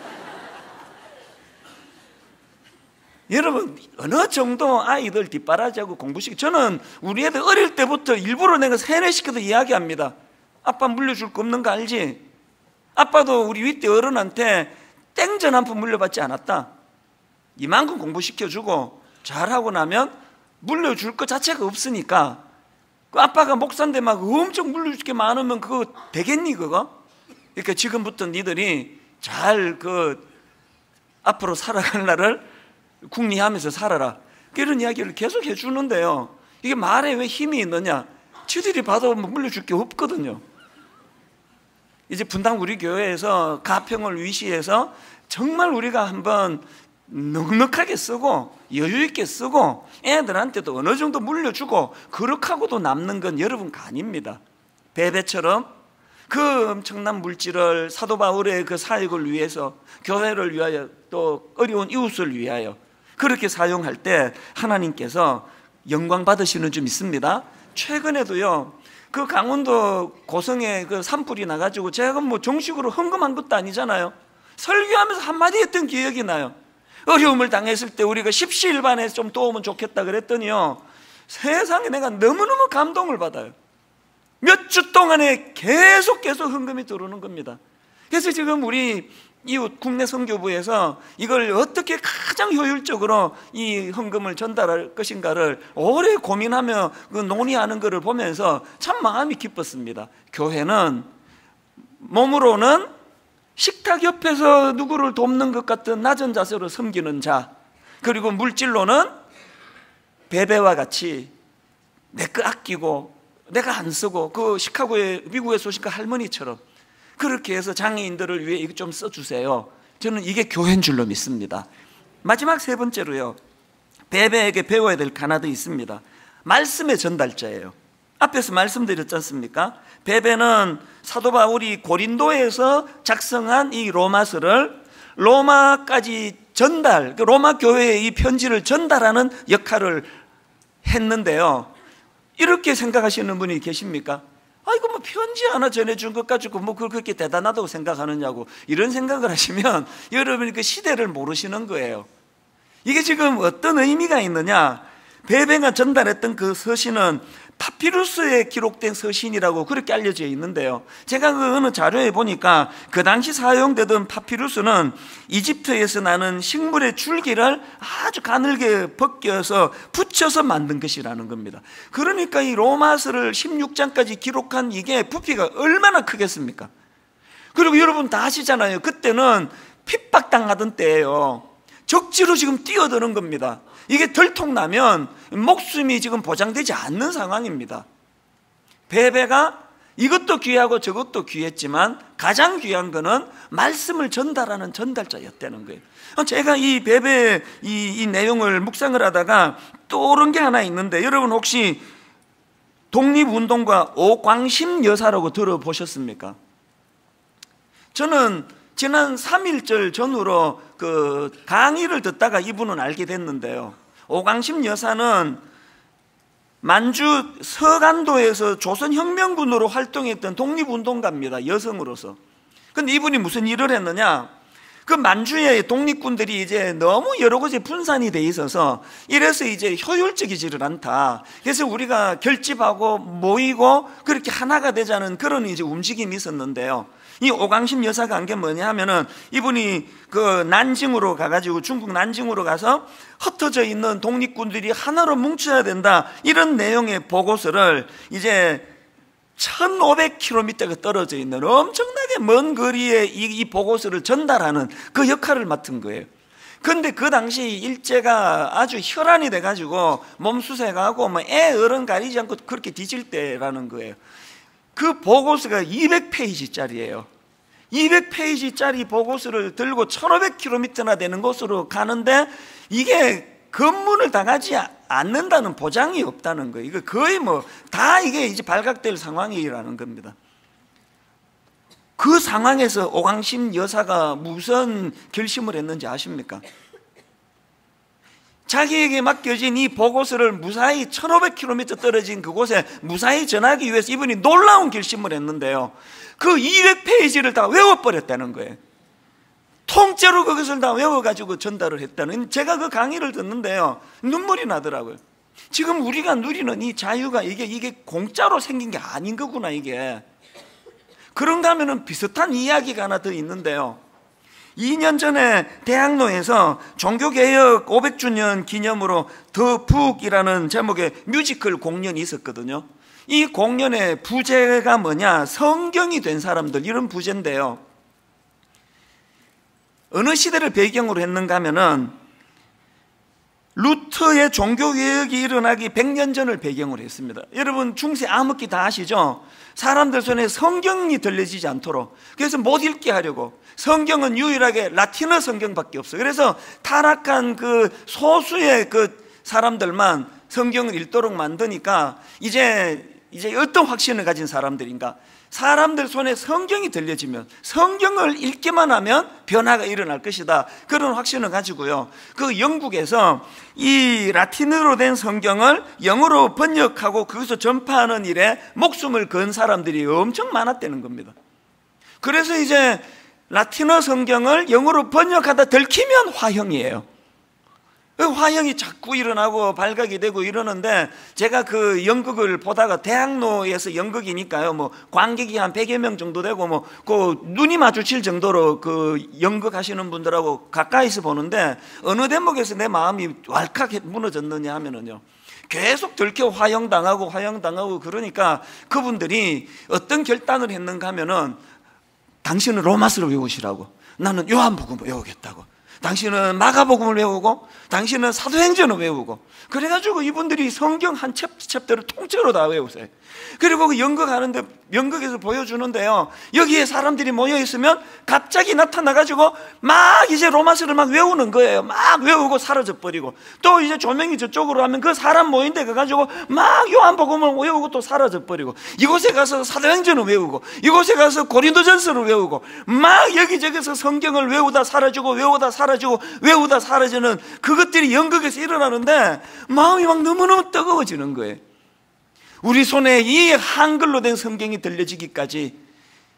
[SPEAKER 1] 여러분, 어느 정도 아이들 뒷바라지하고 공부시키, 저는 우리 애들 어릴 때부터 일부러 내가 세뇌시켜서 이야기합니다. 아빠 물려줄 거 없는 거 알지? 아빠도 우리 윗대 어른한테 땡전 한 푼 물려받지 않았다. 이만큼 공부시켜주고 잘하고 나면 물려줄 것 자체가 없으니까, 그 아빠가 목사인데 막 엄청 물려줄 게 많으면 그거 되겠니 그거? 그러니까 지금부터 니들이 잘 앞으로 살아갈 날을 궁리하면서 살아라, 이런 이야기를 계속 해주는데요, 이게 말에 왜 힘이 있느냐? 지들이 봐도 물려줄 게 없거든요. 이제 분당 우리 교회에서 가평을 위시해서 정말 우리가 한번 넉넉하게 쓰고 여유 있게 쓰고 애들한테도 어느 정도 물려주고 그렇게 하고도 남는 건 여러분가 아닙니다. 베베처럼 그 엄청난 물질을 사도 바울의 그 사역을 위해서, 교회를 위하여, 또 어려운 이웃을 위하여 그렇게 사용할 때 하나님께서 영광 받으시는 점 있습니다. 최근에도요, 그 강원도 고성에 그 산불이 나가지고 제가 뭐 정식으로 헌금한 것도 아니잖아요. 설교하면서 한마디 했던 기억이 나요. 어려움을 당했을 때 우리가 십시일반에 좀 도우면 좋겠다 그랬더니요, 세상에 내가 너무너무 감동을 받아요. 몇 주 동안에 계속 헌금이 들어오는 겁니다. 그래서 지금 우리 이웃 국내 선교부에서 이걸 어떻게 가장 효율적으로 이 헌금을 전달할 것인가를 오래 고민하며 그 논의하는 것을 보면서 참 마음이 기뻤습니다. 교회는 몸으로는 식탁 옆에서 누구를 돕는 것 같은 낮은 자세로 섬기는 자, 그리고 물질로는 베베와 같이 내 거 아끼고 내가 안 쓰고 그 시카고의 미국에 소식한 할머니처럼 그렇게 해서 장애인들을 위해 이거 좀 써주세요. 저는 이게 교회인 줄로 믿습니다. 마지막 세 번째로요, 베베에게 배워야 될 하나도 있습니다. 말씀의 전달자예요. 앞에서 말씀드렸지 않습니까? 베베는 사도 바울이 고린도에서 작성한 이 로마서를 로마까지 전달, 로마 교회에 이 편지를 전달하는 역할을 했는데요, 이렇게 생각하시는 분이 계십니까? 이거 뭐 편지 하나 전해준 것 가지고 뭐 그렇게 대단하다고 생각하느냐고, 이런 생각을 하시면 여러분이 그 시대를 모르시는 거예요. 이게 지금 어떤 의미가 있느냐? 베베가 전달했던 그 서신은 파피루스에 기록된 서신이라고 그렇게 알려져 있는데요, 제가 그 어느 자료에 보니까 그 당시 사용되던 파피루스는 이집트에서 나는 식물의 줄기를 아주 가늘게 벗겨서 붙여서 만든 것이라는 겁니다. 그러니까 이 로마서를 16장까지 기록한 이게 부피가 얼마나 크겠습니까? 그리고 여러분 다 아시잖아요, 그때는 핍박당하던 때예요. 적지로 지금 뛰어드는 겁니다. 이게 들통나면 목숨이 지금 보장되지 않는 상황입니다. 베베가 이것도 귀하고 저것도 귀했지만 가장 귀한 거는 말씀을 전달하는 전달자였다는 거예요. 제가 이 베베 이 내용을 묵상을 하다가 떠오른 게 하나 있는데, 여러분 혹시 독립운동가 오광심 여사라고 들어보셨습니까? 저는 지난 3.1절 전후로 그 강의를 듣다가 이분은 알게 됐는데요, 오광심 여사는 만주 서간도에서 조선혁명군으로 활동했던 독립운동가입니다. 여성으로서. 근데 이분이 무슨 일을 했느냐, 그 만주의 독립군들이 이제 너무 여러 곳에 분산이 돼 있어서 이래서 이제 효율적이지를 않다. 그래서 우리가 결집하고 모이고 그렇게 하나가 되자는 그런 이제 움직임이 있었는데요, 이 오광심 여사가 한 게 뭐냐 하면은 이분이 그 난징으로 가가지고, 중국 난징으로 가서 흩어져 있는 독립군들이 하나로 뭉쳐야 된다, 이런 내용의 보고서를 이제 1500km가 떨어져 있는 엄청나게 먼 거리에 이 보고서를 전달하는 그 역할을 맡은 거예요. 근데 그 당시 일제가 아주 혈안이 돼가지고 몸수색하고 뭐 애 어른 가리지 않고 그렇게 뒤질 때라는 거예요. 그 보고서가 200페이지짜리예요. 200페이지짜리 보고서를 들고 1500km나 되는 곳으로 가는데 이게 검문을 당하지 않는다는 보장이 없다는 거예요. 이거 거의 뭐 다 이게 이제 발각될 상황이라는 겁니다. 그 상황에서 오광심 여사가 무슨 결심을 했는지 아십니까? 자기에게 맡겨진 이 보고서를 무사히 1500km 떨어진 그곳에 무사히 전하기 위해서 이분이 놀라운 결심을 했는데요, 그 200페이지를 다 외워버렸다는 거예요. 통째로 그것을 다 외워가지고 전달을 했다는, 제가 그 강의를 듣는데요, 눈물이 나더라고요. 지금 우리가 누리는 이 자유가 이게 공짜로 생긴 게 아닌 거구나, 이게. 그런가 하면은 비슷한 이야기가 하나 더 있는데요, 2년 전에 대학로에서 종교개혁 500주년 기념으로 더 북이라는 제목의 뮤지컬 공연이 있었거든요. 이 공연의 부제가 뭐냐, 성경이 된 사람들, 이런 부제인데요, 어느 시대를 배경으로 했는가 하면은 루터의 종교개혁이 일어나기 100년 전을 배경으로 했습니다. 여러분 중세 암흑기 다 아시죠? 사람들 손에 성경이 들려지지 않도록, 그래서 못 읽게 하려고 성경은 유일하게 라틴어 성경밖에 없어요. 그래서 타락한 그 소수의 그 사람들만 성경을 읽도록 만드니까 이제 어떤 확신을 가진 사람들인가, 사람들 손에 성경이 들려지면 성경을 읽기만 하면 변화가 일어날 것이다, 그런 확신을 가지고요, 그 영국에서 이 라틴어로 된 성경을 영어로 번역하고 거기서 전파하는 일에 목숨을 건 사람들이 엄청 많았다는 겁니다. 그래서 이제 라틴어 성경을 영어로 번역하다 들키면 화형이에요. 화형이 자꾸 일어나고 발각이 되고 이러는데, 제가 그 연극을 보다가 대학로에서 연극이니까요, 뭐 관객이 한 100여 명 정도 되고 뭐 그 눈이 마주칠 정도로 그 연극 하시는 분들하고 가까이서 보는데, 어느 대목에서 내 마음이 왈칵 무너졌느냐 하면은요, 계속 들켜 화형당하고 그러니까 그분들이 어떤 결단을 했는가 하면은, 당신은 로마서를 외우시라고, 나는 요한복음을 외우겠다고, 당신은 마가복음을 외우고 당신은 사도행전을 외우고, 그래가지고 이분들이 성경 한 챕터를 통째로 다 외우세요. 그리고 그 연극하는데, 연극에서 보여주는데요, 여기에 사람들이 모여있으면 갑자기 나타나가지고 막 이제 로마서를 막 외우는 거예요. 막 외우고 사라져버리고, 또 이제 조명이 저쪽으로 하면 그 사람 모인 데 가가지고 막 요한복음을 외우고 또 사라져버리고, 이곳에 가서 사도행전을 외우고, 이곳에 가서 고린도전서를 외우고, 막 여기저기서 성경을 외우다 사라지고 외우다 사라지고 외우다 사라지는 그것들이 연극에서 일어나는데 마음이 막 너무너무 뜨거워지는 거예요. 우리 손에 이 한글로 된 성경이 들려지기까지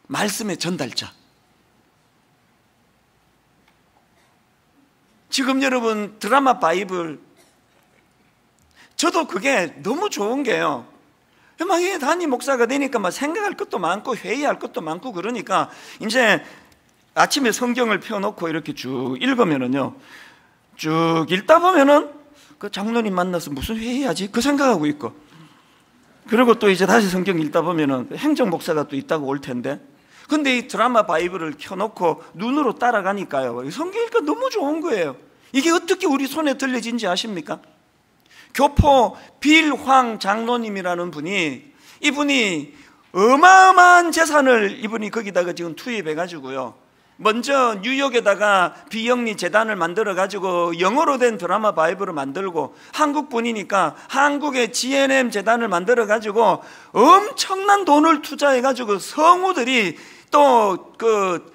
[SPEAKER 1] 말씀의 전달자. 지금 여러분 드라마 바이블, 저도 그게 너무 좋은 게요, 막 이게 담임 목사가 되니까 막 생각할 것도 많고 회의할 것도 많고 그러니까 이제 아침에 성경을 펴놓고 이렇게 쭉 읽으면은요, 쭉 읽다 보면은 그 장로님 만나서 무슨 회의하지? 그 생각하고 있고, 그리고 또 이제 다시 성경 읽다 보면은 행정 목사가 또 있다고 올 텐데, 근데 이 드라마 바이블을 켜놓고 눈으로 따라가니까요, 성경 읽기가 너무 좋은 거예요. 이게 어떻게 우리 손에 들려진지 아십니까? 교포 빌황 장로님이라는 분이, 이분이 어마어마한 재산을 이분이 거기다가 지금 투입해가지고요, 먼저 뉴욕에다가 비영리 재단을 만들어가지고 영어로 된 드라마 바이블을 만들고, 한국 분이니까 한국의 GNM 재단을 만들어가지고 엄청난 돈을 투자해가지고 성우들이 또 그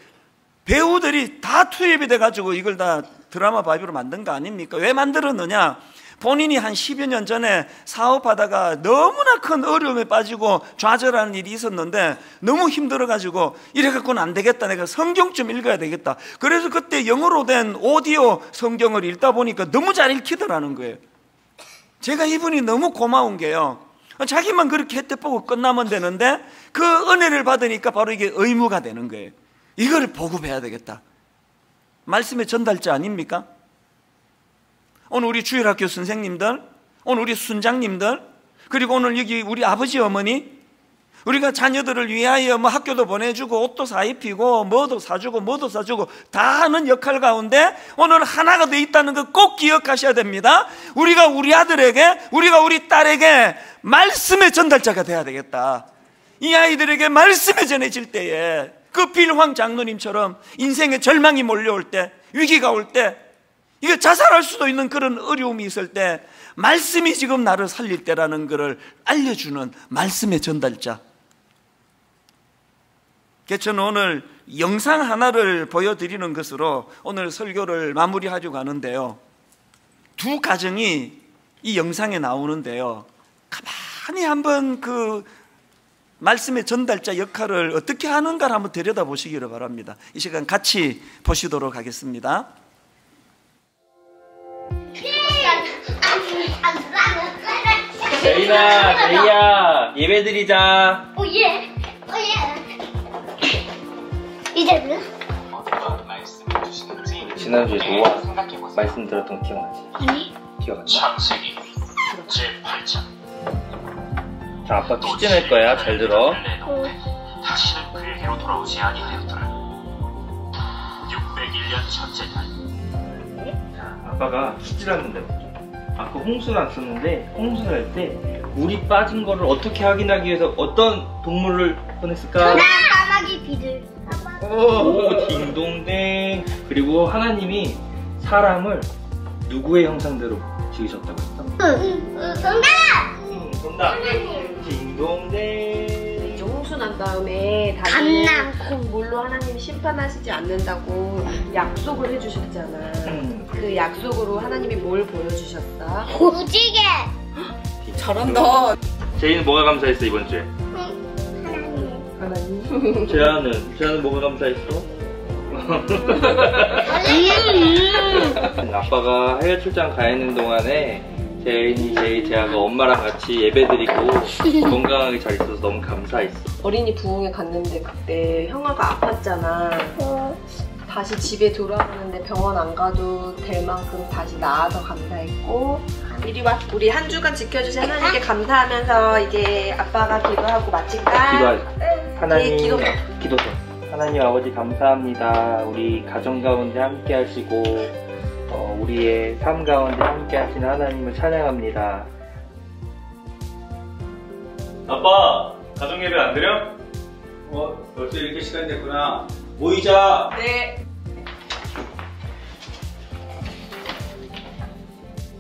[SPEAKER 1] 배우들이 다 투입이 돼가지고 이걸 다 드라마 바이블을 만든 거 아닙니까? 왜 만들었느냐? 본인이 한 10여 년 전에 사업하다가 너무나 큰 어려움에 빠지고 좌절하는 일이 있었는데 너무 힘들어가지고 이래갖고는 안 되겠다, 내가 성경 좀 읽어야 되겠다. 그래서 그때 영어로 된 오디오 성경을 읽다 보니까 너무 잘 읽히더라는 거예요. 제가 이분이 너무 고마운 게요, 자기만 그렇게 혜택 보고 끝나면 되는데 그 은혜를 받으니까 바로 이게 의무가 되는 거예요. 이걸 보급해야 되겠다. 말씀의 전달자 아닙니까? 오늘 우리 주일학교 선생님들, 오늘 우리 순장님들, 그리고 오늘 여기 우리 아버지 어머니, 우리가 자녀들을 위하여 뭐 학교도 보내주고 옷도 사입히고 뭐도 사주고 뭐도 사주고 다 하는 역할 가운데 오늘 하나가 돼 있다는 거 꼭 기억하셔야 됩니다. 우리가 우리 아들에게, 우리가 우리 딸에게 말씀의 전달자가 돼야 되겠다. 이 아이들에게 말씀이 전해질 때에 그 빌황 장로님처럼 인생의 절망이 몰려올 때, 위기가 올 때, 이거 자살할 수도 있는 그런 어려움이 있을 때 말씀이 지금 나를 살릴 때라는 것을 알려주는 말씀의 전달자. 그래서 저는 오늘 영상 하나를 보여드리는 것으로 오늘 설교를 마무리하려고 하는데요, 두 가정이 이 영상에 나오는데요, 가만히 한번 그 말씀의 전달자 역할을 어떻게 하는가를 한번 들여다보시기를 바랍니다. 이 시간 같이 보시도록 하겠습니다.
[SPEAKER 2] 제이나, 제이야, 예배 드리자.
[SPEAKER 3] 오예, 오예. 이제는?
[SPEAKER 2] 지난주에 노아 말씀 들었던 거 기억나지?
[SPEAKER 3] 아니.
[SPEAKER 2] 기억 안 나?
[SPEAKER 4] 창세기 제8장.
[SPEAKER 2] 자, 아빠 퀴즈 낼 거야. 잘 들어.
[SPEAKER 4] 다시는 그에게로 돌아오지 아니하였더라. 601년 첫째 달.
[SPEAKER 2] 자, 아빠가 퀴즈를 한번 내볼게. 아까 홍수를 안 썼는데, 홍수를 할 때 물이 빠진 거를 어떻게 확인하기 위해서 어떤 동물을 보냈을까?
[SPEAKER 3] 까마귀 비둘.
[SPEAKER 2] 오, 딩동댕. 그리고 하나님이 사람을 누구의 형상대로 지으셨다고 했어?
[SPEAKER 3] 정답!
[SPEAKER 2] 정답. 딩동댕.
[SPEAKER 5] 이제 홍수 난 다음에 다시
[SPEAKER 3] 감남.
[SPEAKER 5] 물로 하나님이 심판하시지 않는다고 약속을 해주셨잖아. 그 약속으로 하나님이 뭘 보여주셨어?
[SPEAKER 3] 무지개.
[SPEAKER 5] 잘한다.
[SPEAKER 2] 제이는 뭐가 감사했어 이번 주에?
[SPEAKER 5] 하나님.
[SPEAKER 2] 재하는 뭐가 감사했어? 아빠가 해외 출장 가 있는 동안에 재하가 엄마랑 같이 예배드리고 건강하게 잘 있어서 너무 감사했어.
[SPEAKER 5] 어린이 부흥회 갔는데 그때 형아가 아팠잖아. 다시 집에 돌아오는데 병원 안 가도 될 만큼 다시 나아서 감사했고. 이리 와. 우리 한 주간 지켜주신 하나님께 감사하면서 이제 아빠가 기도하고 마칠까?
[SPEAKER 2] 기도하자. 하나님,
[SPEAKER 5] 기도해.
[SPEAKER 2] 하나님 아버지 감사합니다. 우리 가정 가운데 함께 하시고 우리의 삶 가운데 함께 하시는 하나님을 찬양합니다.
[SPEAKER 6] 아빠, 가정 예배 안 드려? 벌써 이렇게 시간 됐구나. 모이자.
[SPEAKER 5] 네.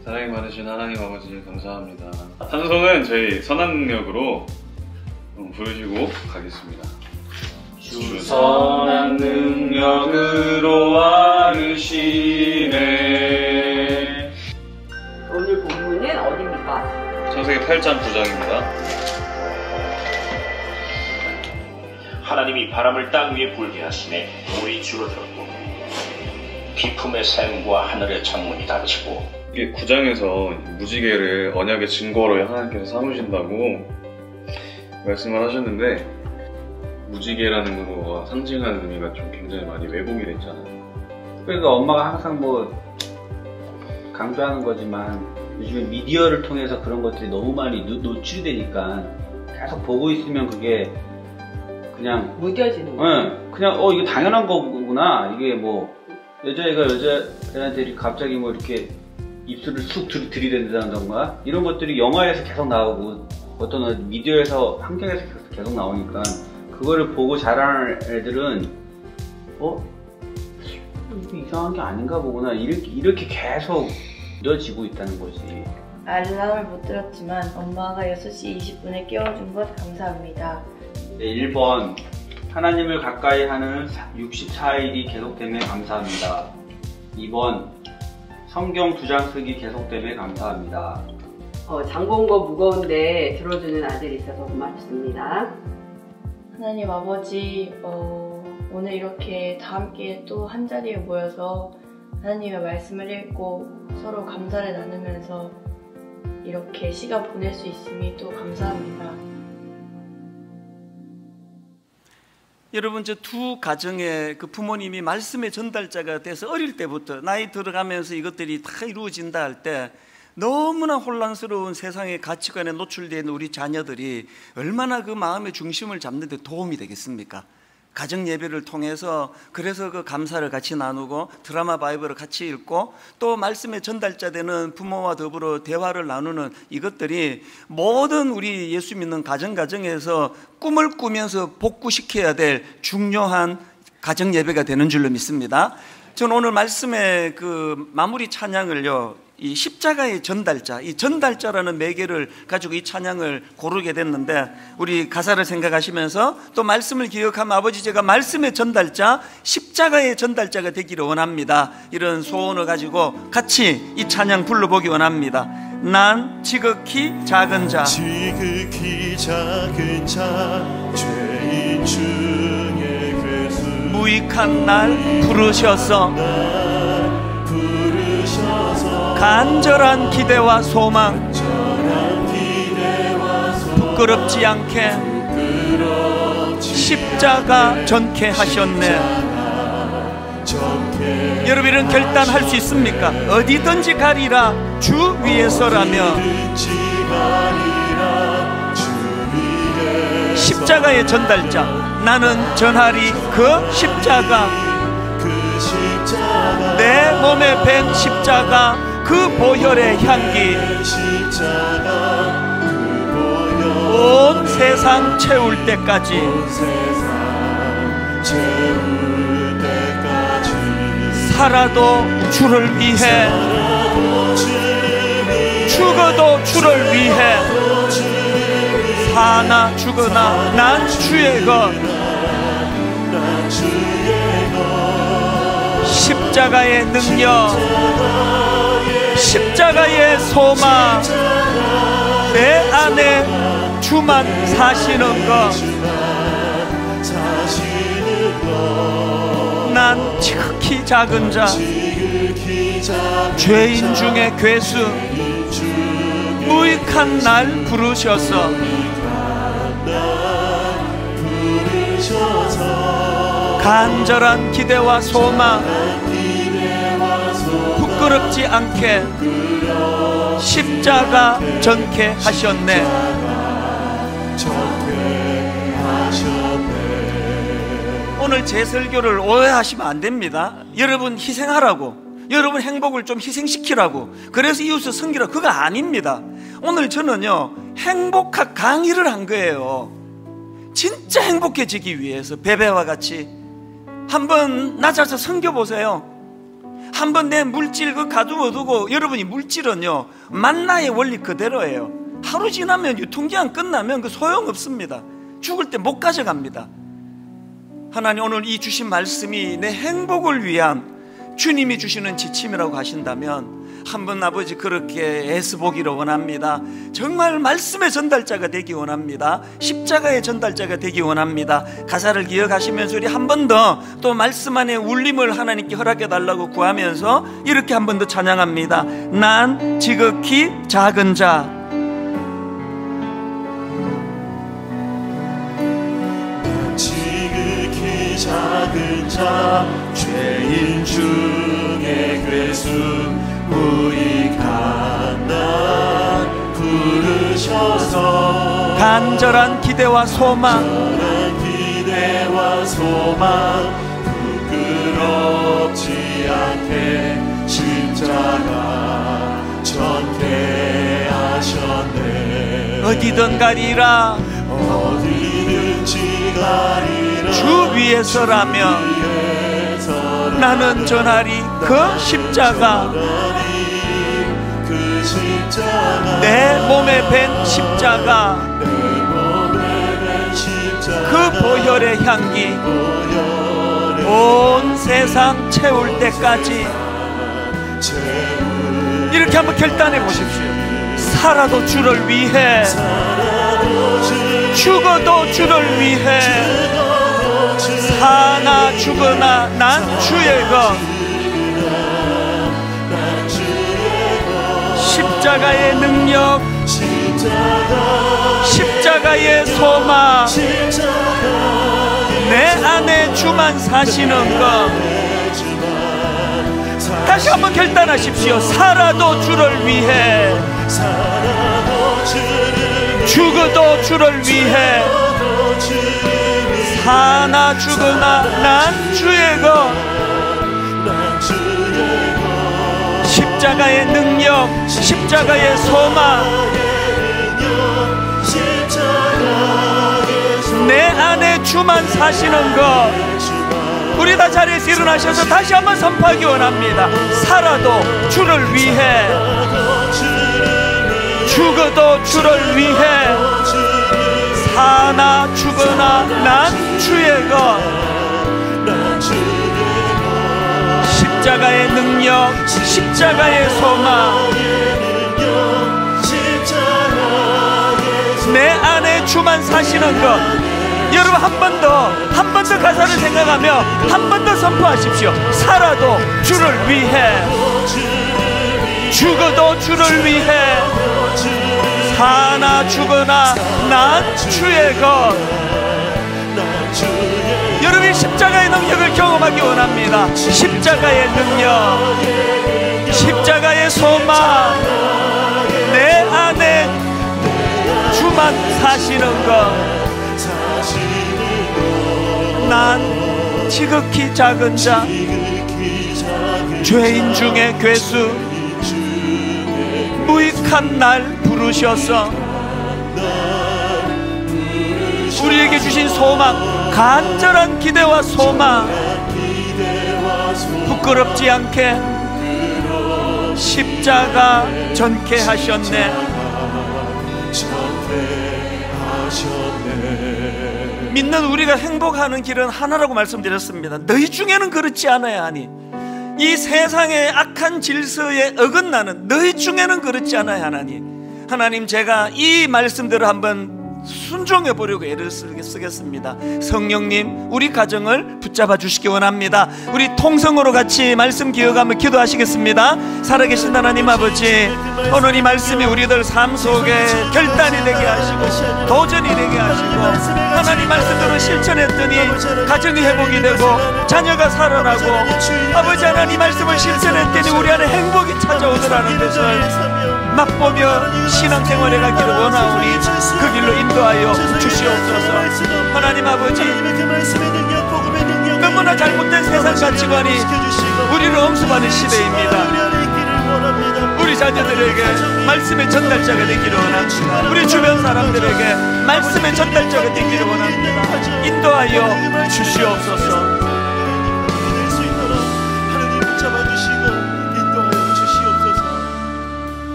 [SPEAKER 6] 사랑이 많으신 하나님 아버지 감사합니다. 찬송은 저희 선한 능력으로 부르시고 가겠습니다. 주 선한 능력으로 와르시네.
[SPEAKER 5] 오늘 본문은 어디입니까?
[SPEAKER 6] 창세기 8장 9장입니다.
[SPEAKER 4] 하나님이 바람을 땅 위에 불게 하시매 물이 줄어들었고 비품의 샘과 하늘의 창문이 닫히고.
[SPEAKER 6] 이게 9장에서 무지개를 언약의 증거로 하나님께서 삼으신다고
[SPEAKER 7] 말씀을 하셨는데 무지개라는 거가 상징하는 의미가 좀 굉장히 많이 왜곡이 됐잖아요.
[SPEAKER 6] 그러니까 엄마가 항상 뭐 강조하는 거지만 요즘에 미디어를 통해서 그런 것들이 너무 많이 노출이 되니까 계속 보고 있으면 그게 그냥
[SPEAKER 5] 무뎌지는 거예요.
[SPEAKER 6] 그냥 이게 당연한 거구나. 이게 뭐 여자애가 여자애한테 갑자기 뭐 이렇게 입술을 쑥 들이댄다던가 이런 것들이 영화에서 계속 나오고 어떤 미디어에서 환경에서 계속 나오니까 그거를 보고 자라는 애들은 이거 이상한 게 아닌가 보구나 이렇게 계속 믿어지고 있다는 거지.
[SPEAKER 8] 알람을 못 들었지만 엄마가 6시 20분에 깨워준 것 감사합니다.
[SPEAKER 6] 네, 1번 하나님을 가까이 하는 64일이 계속됨에 감사합니다. 2번 성경 2장 쓰기 계속됨에 감사합니다.
[SPEAKER 9] 장본거 무거운데 들어주는 아들이 있어서 고맙습니다.
[SPEAKER 8] 하나님 아버지, 오늘 이렇게 다 함께 또 한자리에 모여서 하나님의 말씀을 읽고 서로 감사를 나누면서 이렇게 시간 보낼 수 있음이 또 감사합니다.
[SPEAKER 1] 여러분, 저 두 가정의 그 부모님이 말씀의 전달자가 돼서 어릴 때부터 나이 들어가면서 이것들이 다 이루어진다 할 때 너무나 혼란스러운 세상의 가치관에 노출되어 있는 우리 자녀들이 얼마나 그 마음의 중심을 잡는 데 도움이 되겠습니까? 가정 예배를 통해서 그래서 그 감사를 같이 나누고 드라마 바이블을 같이 읽고 또 말씀의 전달자 되는 부모와 더불어 대화를 나누는 이것들이 모든 우리 예수 믿는 가정에서 꿈을 꾸면서 복구시켜야 될 중요한 가정 예배가 되는 줄로 믿습니다. 저는 오늘 말씀의 그 마무리 찬양을요, 이 십자가의 전달자, 이 전달자라는 매개를 가지고 이 찬양을 고르게 됐는데, 우리 가사를 생각하시면서 또 말씀을 기억하면 아버지 제가 말씀의 전달자, 십자가의 전달자가 되기를 원합니다. 이런 소원을 가지고 같이 이 찬양 불러보기 원합니다. 난 지극히 작은 자,
[SPEAKER 10] 지극히 작은 자, 죄인 중에 괴수,
[SPEAKER 1] 무익한 날 부르셔서 간절한 기대와 소망, 부끄럽지 않게 십자가 전케 하셨네. 여러분, 이런 결단할 수 있습니까? 어디든지 가리라 주 위에서라며 십자가의 전달자, 나는 전하리 그 십자가, 내 몸에 밴 십자가, 그 보혈의 향기 온 세상 채울 때까지 살아도 주를 위해, 죽어도 주를 위해, 사나 죽으나 난 주의 것. 십자가의 능력, 십자가의 소망, 내 안에 주만 사시는 것. 난 지극히 작은 자, 죄인 중에 괴수, 무익한 날 부르셔서 간절한 기대와 소망, 부끄럽지 않게 십자가 전케 하셨네. 오늘 제 설교를 오해하시면 안 됩니다. 여러분 희생하라고, 여러분 행복을 좀 희생시키라고, 그래서 이웃을 섬기라고, 그거 아닙니다. 오늘 저는요, 행복학 강의를 한 거예요. 진짜 행복해지기 위해서 베베와 같이 한번 낮아서 섬겨보세요. 한번 내 물질 그 가두어두고, 여러분이 물질은요 만나의 원리 그대로예요. 하루 지나면 유통기한 끝나면 그 소용없습니다. 죽을 때 못 가져갑니다. 하나님, 오늘 이 주신 말씀이 내 행복을 위한 주님이 주시는 지침이라고 하신다면 한번 아버지 그렇게 애써보기를 원합니다. 정말 말씀의 전달자가 되기 원합니다. 십자가의 전달자가 되기 원합니다. 가사를 기억하시면서 우리 한 번 더 또 말씀 안에 울림을 하나님께 허락해 달라고 구하면서 이렇게 한 번 더 찬양합니다. 난 지극히 작은 자,
[SPEAKER 10] 작은 자 죄인 중에 괴수 무익한 날 부르셔서
[SPEAKER 1] 간절한 기대와 소망
[SPEAKER 10] 부끄럽지 않게 십자가 전개하셨네.
[SPEAKER 1] 어디든 가리라
[SPEAKER 10] 어디든지 가리라
[SPEAKER 1] 주 위에서라면 나는 전하리 그 십자가 내 몸에 밴 십자가 그 보혈의 향기 온 세상 채울 때까지 이렇게 한번 결단해 보십시오. 살아도 주를 위해 죽어도 주를 위해 사나 죽으나 난 주의 것 십자가의 능력 십자가의 소망 내 안에 주만 사시는 것 다시 한번 결단하십시오. 살아도 주를 위해 죽어도 주를 위해 사나 죽으나 난 주의 것 십자가의 능력 십자가의 소망 내 안에 주만 사시는 것 우리 다 자리에서 일어나셔서 다시 한번 선포하기 원합니다. 살아도 주를 위해 죽어도 주를 위해 사나 죽으나 난 주의 것 십자가의 능력 십자가의 소망 내 안에 주만 사시는 것 여러분 한 번 더 가사를 생각하며 한 번 더 선포하십시오. 살아도 주를 위해 죽어도 주를 위해 사나 죽으나 난 주의 것 여러분이 십자가의 능력을 경험하기 원합니다. 십자가의 능력 십자가의 소망 내 안에 주만 사시는 것 난 지극히 작은 자 죄인 중에 괴수 무익한 날 부르셔서 우리에게 주신 소망 간절한 기대와 소망 부끄럽지 않게 십자가 전개하셨네. 믿는 우리가 행복하는 길은 하나라고 말씀드렸습니다. 너희 중에는 그렇지 않아야 하니 이 세상의 악한 질서에 어긋나는 너희 중에는 그렇지 않아야 하나니 하나님 제가 이 말씀대로 한번 순종해 보려고 애를 쓰겠습니다. 성령님 우리 가정을 붙잡아 주시기 원합니다. 우리 통성으로 같이 말씀 기억하며 기도하시겠습니다. 살아계신 하나님 아버지 오늘 이 말씀이 우리들 삶 속에 결단이 되게 하시고 도전이 되게 하시고 하나님 말씀대로 실천했더니 가정이 회복이 되고 자녀가 살아나고 아버지 하나님 말씀을 실천했더니 우리 안에 행복이 찾아오더라는 것을 맛보며 신앙생활에 가기를 원하오니 그 길로 인도하여 주시옵소서. 하나님 아버지 너무나 잘못된 세상 가치관이 우리를 엄습하는 시대입니다. 우리 자녀들에게 말씀의 전달자가 되기를 원합니다. 우리 주변 사람들에게 말씀의 전달자가 되기를 원합니다. 인도하여 주시옵소서.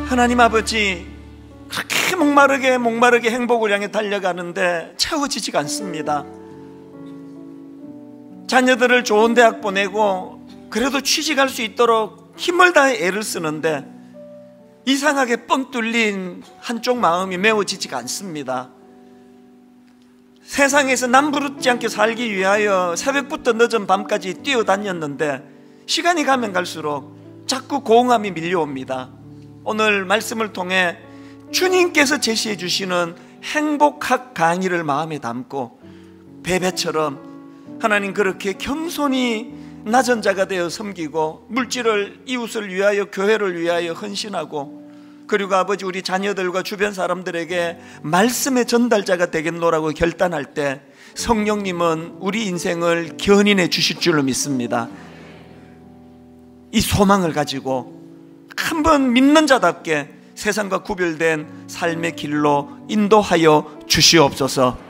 [SPEAKER 1] 하나님 아버지 그렇게 목마르게 행복을 향해 달려가는데 채워지지가 않습니다. 자녀들을 좋은 대학 보내고 그래도 취직할 수 있도록 힘을 다해 애를 쓰는데 이상하게 뻥 뚫린 한쪽 마음이 메워지지가 않습니다. 세상에서 남부럽지 않게 살기 위하여 새벽부터 늦은 밤까지 뛰어다녔는데 시간이 가면 갈수록 자꾸 고응함이 밀려옵니다. 오늘 말씀을 통해 주님께서 제시해 주시는 행복학 강의를 마음에 담고 베베처럼 하나님 그렇게 겸손히 낮은 자가 되어 섬기고 물질을 이웃을 위하여 교회를 위하여 헌신하고 그리고 아버지 우리 자녀들과 주변 사람들에게 말씀의 전달자가 되겠노라고 결단할 때 성령님은 우리 인생을 견인해 주실 줄로 믿습니다. 이 소망을 가지고 한번 믿는 자답게 세상과 구별된 삶의 길로 인도하여 주시옵소서.